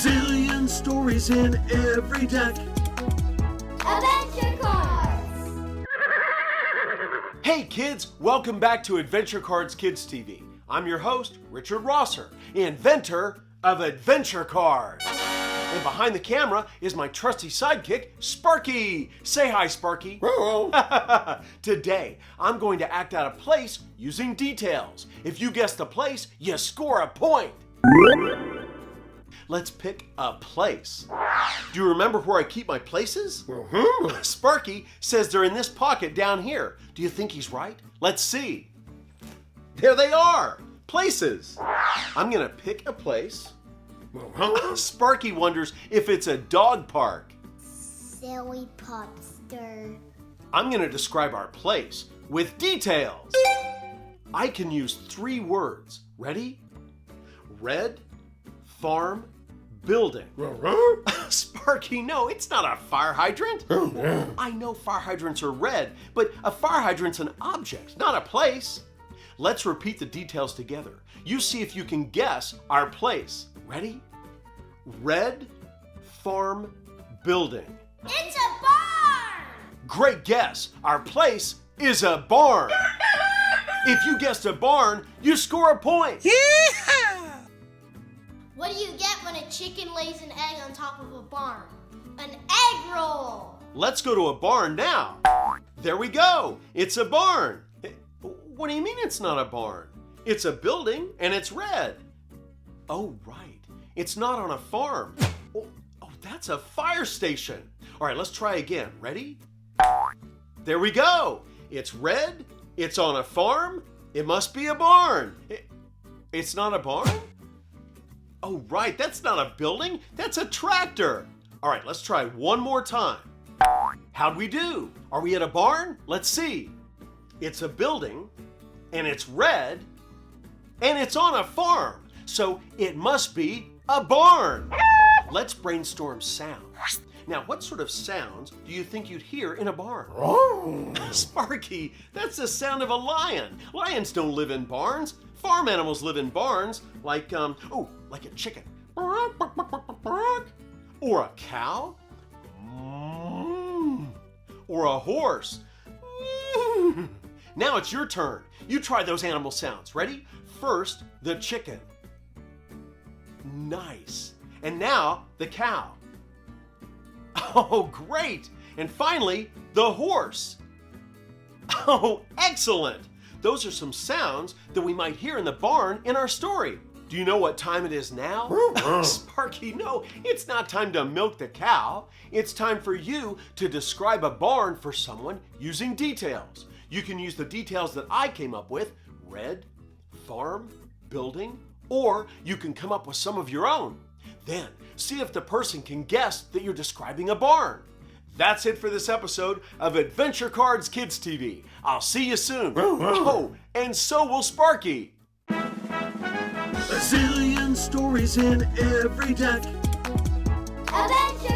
zillion stories in every deck. Adventure Cards! Hey kids, welcome back to Adventure Cards Kids TV. I'm your host, Richard Rosser, inventor of Adventure Cards. And behind the camera is my trusty sidekick, Sparky. Say hi, Sparky. Today, I'm going to act out a place using details. If you guess the place, you score a point. Let's pick a place. Do you remember where I keep my places? Sparky says they're in this pocket down here. Do you think he's right? Let's see. There they are, places. I'm gonna pick a place. Sparky wonders if it's a dog park. Silly Popster. I'm gonna describe our place with details. I can use 3 words. Ready? Red, farm, building. Sparky, no, it's not a fire hydrant. I know fire hydrants are red, but a fire hydrant's an object, not a place. Let's repeat the details together. You see if you can guess our place. Ready? Red, farm, building. It's a barn! Great guess. Our place is a barn. If you guessed a barn, you score a point. What do you get when a chicken lays an egg on top of a barn? An egg roll! Let's go to a barn now. There we go. It's a barn. What do you mean it's not a barn? It's a building and it's red. Oh, right. It's not on a farm. Oh, that's a fire station. All right, let's try again. Ready? There we go. It's red. It's on a farm. It must be a barn. It's not a barn? Oh, right. That's not a building. That's a tractor. All right, let's try one more time. How'd we do? Are we at a barn? Let's see. It's a building, and it's red, and it's on a farm. So it must be a barn. Let's brainstorm sounds. Now, what sort of sounds do you think you'd hear in a barn? Sparky, that's the sound of a lion. Lions don't live in barns. Farm animals live in barns, like a chicken. Or a cow. Or a horse. Now it's your turn. You try those animal sounds. Ready? First, the chicken. Nice. And now, the cow. Oh, great. And finally, the horse. Oh, excellent. Those are some sounds that we might hear in the barn in our story. Do you know what time it is now? Sparky, no, it's not time to milk the cow. It's time for you to describe a barn for someone using details. You can use the details that I came up with, red, farm, building, or you can come up with some of your own. Then, see if the person can guess that you're describing a barn. That's it for this episode of Adventure Cards Kids TV. I'll see you soon. Oh, and so will Sparky. A zillion stories in every deck. Adventure